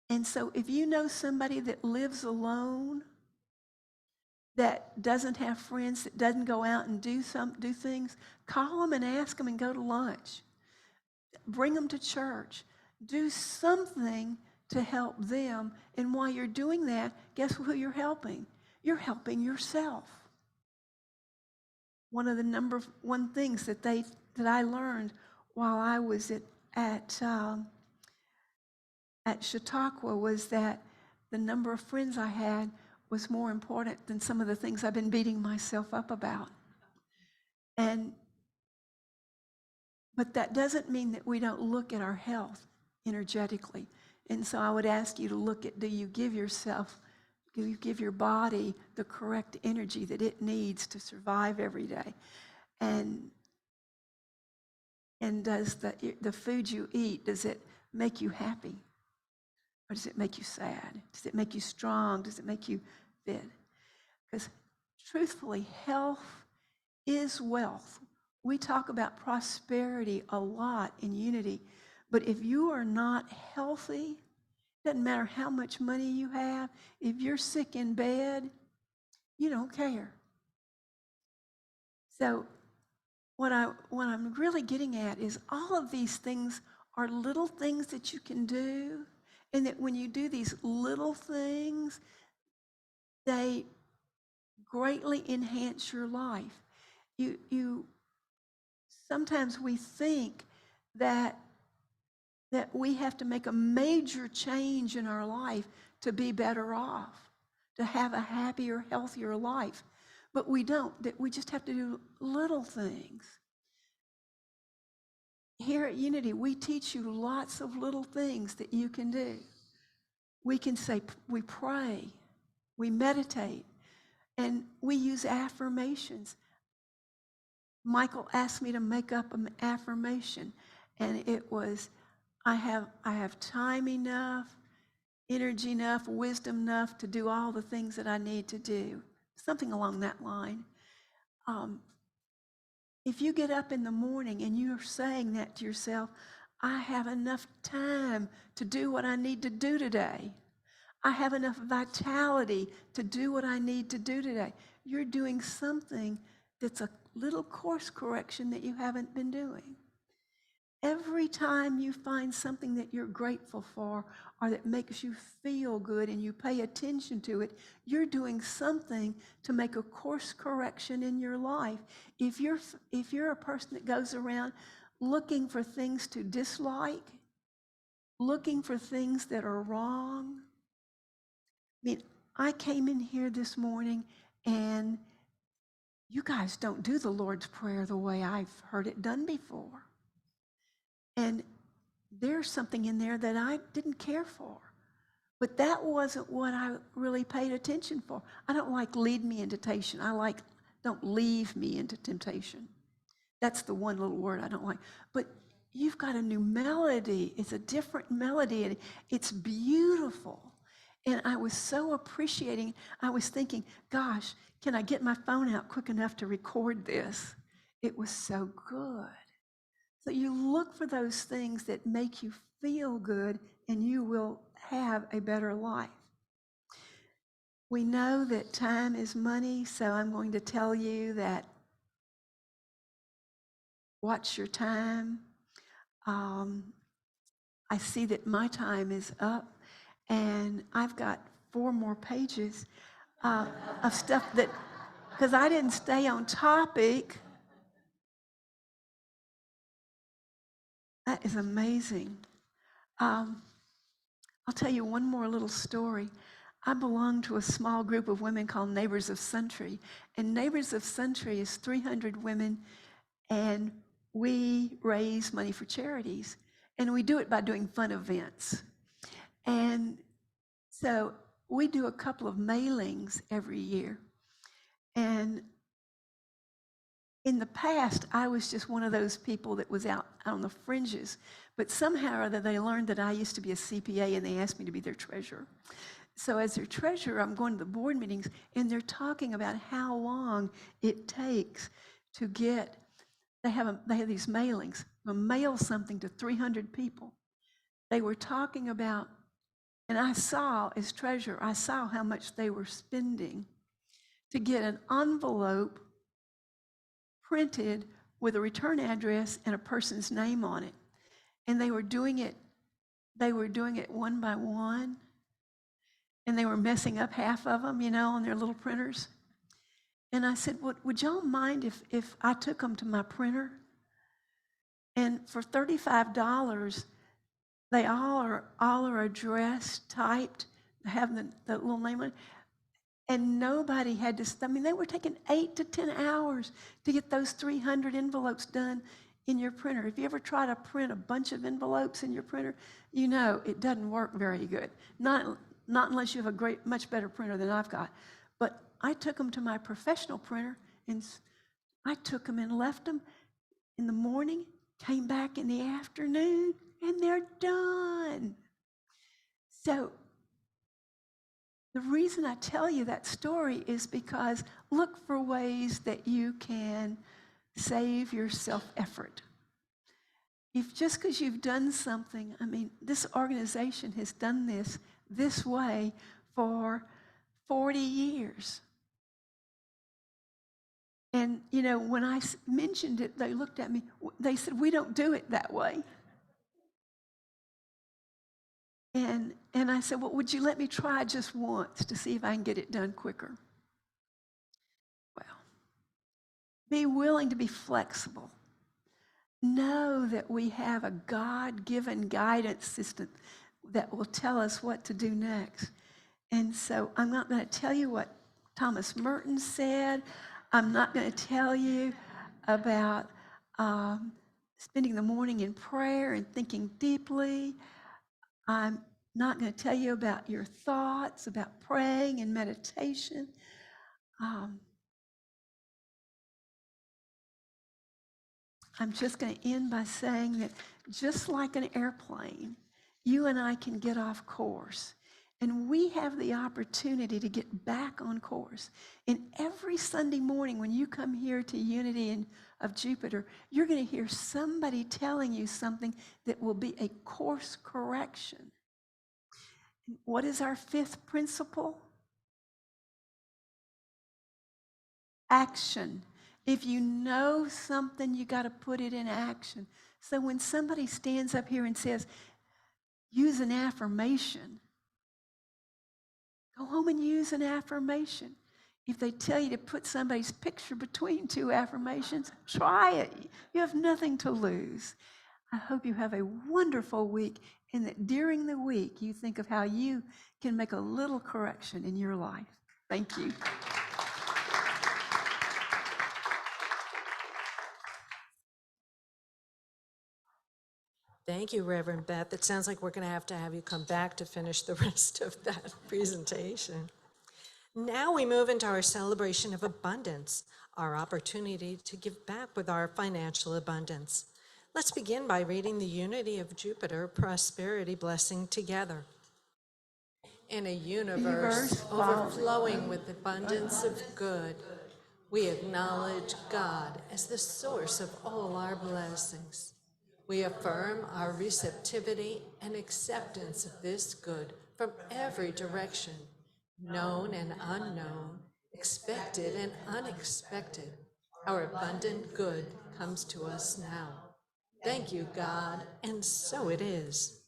And so if you know somebody that lives alone, that doesn't have friends, that doesn't go out and do things, call them and ask them and go to lunch. Bring them to church. Do something to help them. And while you're doing that, guess who you're helping? You're helping yourself. One of the #1 things that I learned while I was at Chautauqua was that the number of friends I had was more important than some of the things I've been beating myself up about. But that doesn't mean that we don't look at our health energetically. And so I would ask you to look at, do you give your body the correct energy that it needs to survive every day? And does the food you eat, does it make you happy? Or does it make you sad? Does it make you strong? Does it make you fit? Because truthfully, health is wealth. We talk about prosperity a lot in Unity, but if you are not healthy, doesn't matter how much money you have, if you're sick in bed, you don't care. So what I'm really getting at is all of these things are little things that you can do, and that when you do these little things, they greatly enhance your life. Sometimes we think that we have to make a major change in our life to be better off, to have a happier, healthier life. But we don't, that we just have to do little things. Here at Unity, we teach you lots of little things that you can do. We can say, we pray, we meditate, and we use affirmations. Michael asked me to make up an affirmation, and it was, I have time enough, energy enough, wisdom enough to do all the things that I need to do. Something along that line. If you get up in the morning and you're saying that to yourself, I have enough time to do what I need to do today. I have enough vitality to do what I need to do today. You're doing something that's a little course correction that you haven't been doing. Every time you find something that you're grateful for or that makes you feel good and you pay attention to it, you're doing something to make a course correction in your life. If you're a person that goes around looking for things to dislike, looking for things that are wrong, I came in here this morning and you guys don't do the Lord's Prayer the way I've heard it done before. And there's something in there that I didn't care for. But that wasn't what I really paid attention for. I don't like lead me into temptation. I like don't leave me into temptation. That's the one little word I don't like. But you've got a new melody. It's a different melody, and it's beautiful. And I was so appreciating, I was thinking, gosh, can I get my phone out quick enough to record this? It was so good. So you look for those things that make you feel good, and you will have a better life. We know that time is money, so I'm going to tell you that watch your time. I see that my time is up, and I've got 4 more pages of stuff that, because I didn't stay on topic. That is amazing. I'll tell you one more little story. I belong to a small group of women called Neighbors of Century, and Neighbors of Century is 300 women, and we raise money for charities, and we do it by doing fun events. And so we do a couple of mailings every year. And in the past, I was just one of those people that was out on the fringes. But somehow or other, they learned that I used to be a CPA, and they asked me to be their treasurer. So as their treasurer, I'm going to the board meetings, and they're talking about how long it takes to get, they have these mailings, to mail something to 300 people. They were talking about, and I saw, as treasurer, I saw how much they were spending to get an envelope printed with a return address and a person's name on it. And they were doing it one by one. And they were messing up half of them, on their little printers. And I said, would y'all mind if I took them to my printer? And for $35, they all are addressed, typed, have the little name on it. And nobody had to, they were taking 8 to 10 hours to get those 300 envelopes done in your printer. If you ever try to print a bunch of envelopes in your printer, it doesn't work very good. Not unless you have a much better printer than I've got. But I took them to my professional printer, and I took them and left them in the morning, came back in the afternoon, and they're done. So the reason I tell you that story is because look for ways that you can save yourself effort. If just because you've done something, this organization has done this way for 40 years. And, when I mentioned it, they looked at me, they said, we don't do it that way. And I said, well, would you let me try just once to see if I can get it done quicker? Well, be willing to be flexible. Know that we have a God-given guidance system that will tell us what to do next. And so I'm not going to tell you what Thomas Merton said. I'm not going to tell you about spending the morning in prayer and thinking deeply. I'm not going to tell you about your thoughts, about praying and meditation. I'm just going to end by saying that just like an airplane, you and I can get off course. And we have the opportunity to get back on course. And every Sunday morning when you come here to Unity of Jupiter, you're going to hear somebody telling you something that will be a course correction. What is our 5th principle? Action. If you know something, you got to put it in action. So when somebody stands up here and says, use an affirmation, go home and use an affirmation. If they tell you to put somebody's picture between 2 affirmations, try it. You have nothing to lose. I hope you have a wonderful week, and that during the week you think of how you can make a little correction in your life. Thank you. Thank you, Reverend Beth. It sounds like we're going to have you come back to finish the rest of that presentation. Now we move into our celebration of abundance, our opportunity to give back with our financial abundance. Let's begin by reading the Unity of Jupiter Prosperity Blessing together. In a universe overflowing with abundance of good, we acknowledge God as the source of all our blessings. We affirm our receptivity and acceptance of this good from every direction, known and unknown, expected and unexpected. Our abundant good comes to us now. Thank you, God, and so it is.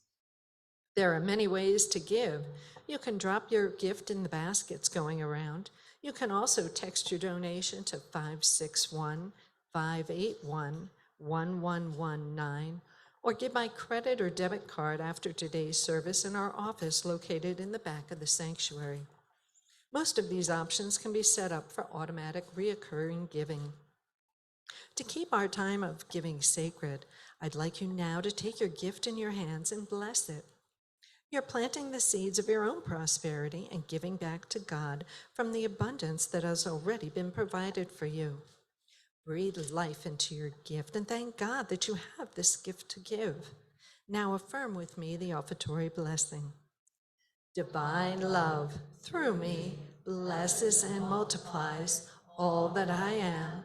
There are many ways to give. You can drop your gift in the baskets going around. You can also text your donation to 561-581-1119 or give by credit or debit card after today's service in our office located in the back of the sanctuary. Most of these options can be set up for automatic reoccurring giving. To keep our time of giving sacred, I'd like you now to take your gift in your hands and bless it. You're planting the seeds of your own prosperity and giving back to God from the abundance that has already been provided for you. Breathe life into your gift and thank God that you have this gift to give. Now affirm with me the offertory blessing. Divine love through me blesses and multiplies all that I am,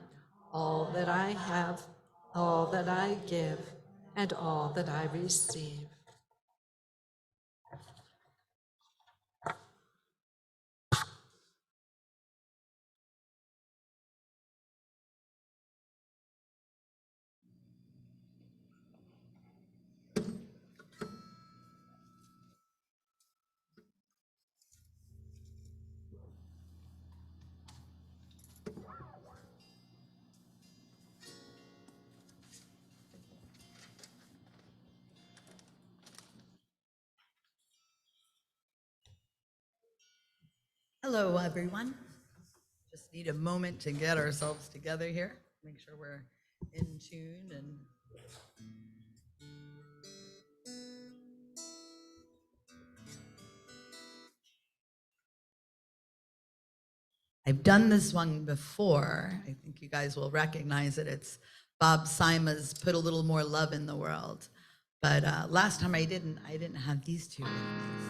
all that I have, all that I give, and all that I receive. Hello, everyone. Just need a moment to get ourselves together here. Make sure we're in tune and I've done this one before. I think you guys will recognize it. It's Bob Sima's "Put a Little More Love in the World." But last time I didn't have these two with me. So.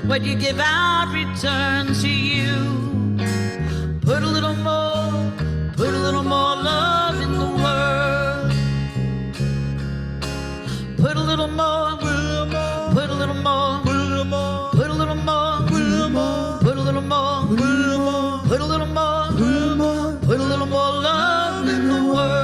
What you give out returns to you. Put a little more love in the world. little more, put a little more, put a little more, put a little more, put a little more, put a little more, put a little more, put a little more, put a little more, put a little more, put a little more love in the world.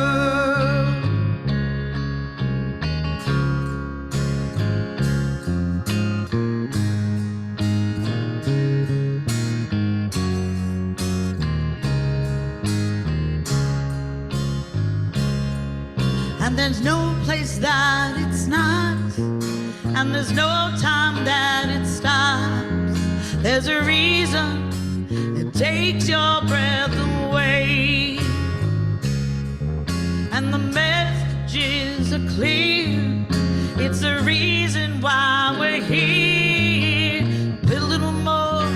And there's no place that it's not, and there's no time that it stops. There's a reason it takes your breath away, and the messages are clear. It's the reason why we're here. Put a little more,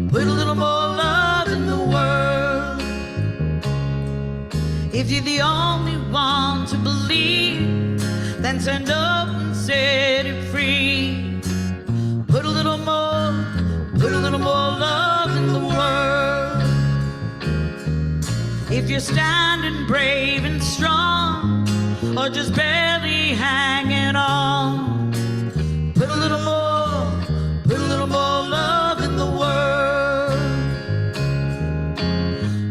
put a little more love in the world. If you're the only one to believe, then stand up and set it free. Put a little more, put a little more love in the world. If you're standing brave and strong, or just barely hanging on, put a little more, put a little more love in the world.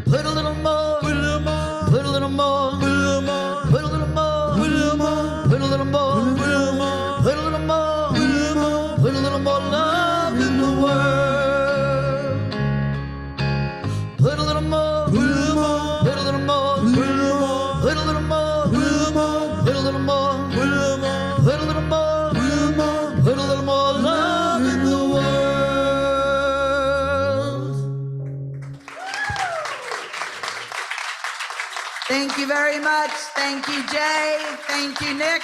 Put a little more, put a little more, put a little more, put a little more, put a little more, put a little more, put a little more, put a little more, put a little more, put a little more love in the world. Put a little more, put a little more, put a little more, put a little more, put a little more, put a little more, put a little more, put a little more, put a little more love in the world. Thank you very much. Thank you, Jay. Thank you, Nick.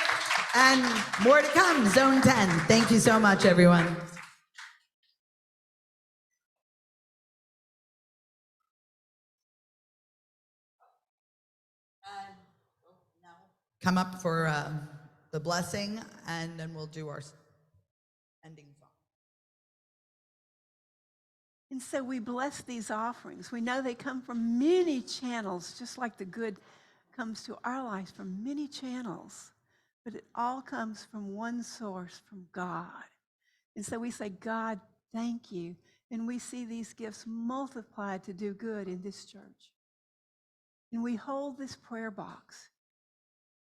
And more to come, Zone 10. Thank you so much, everyone. Come up for the blessing, and then we'll do our ending song. And so we bless these offerings. We know they come from many channels, just like the good comes to our lives from many channels. But it all comes from one source, from God. And so we say, God, thank you. And we see these gifts multiplied to do good in this church. And we hold this prayer box.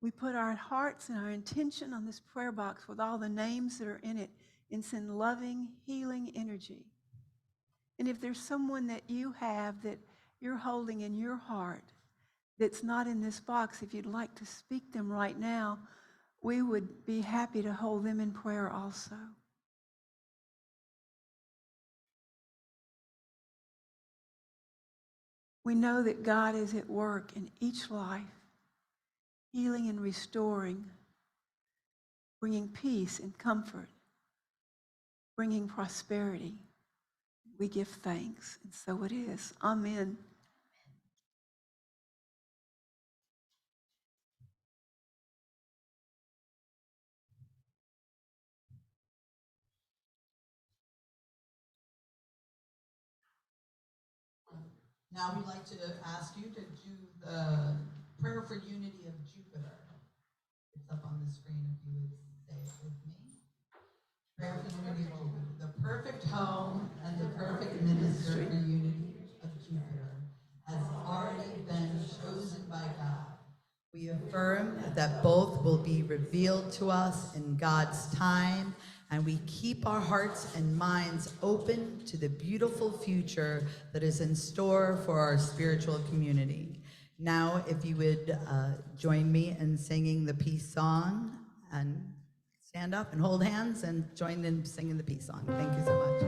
We put our hearts and our intention on this prayer box with all the names that are in it and send loving, healing energy. And if there's someone that you have that you're holding in your heart that's not in this box, if you'd like to speak them right now, we would be happy to hold them in prayer also. We know that God is at work in each life, healing and restoring, bringing peace and comfort, bringing prosperity. We give thanks, and so it is. Amen. Now we'd like to ask you to do the prayer for unity of Jupiter. It's up on the screen if you would say it with me. Prayer for unity of Jupiter. The perfect home and the perfect minister for unity of Jupiter has already been chosen by God. We affirm that both will be revealed to us in God's time, and we keep our hearts and minds open to the beautiful future that is in store for our spiritual community. Now, if you would join me in singing the peace song, and stand up and hold hands and join in singing the peace song. Thank you so much.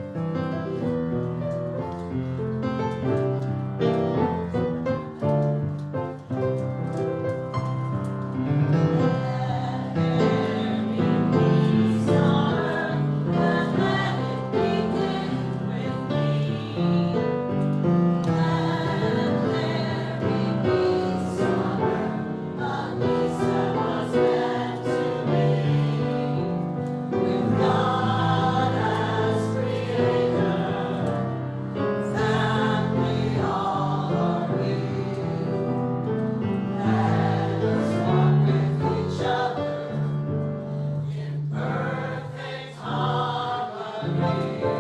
love.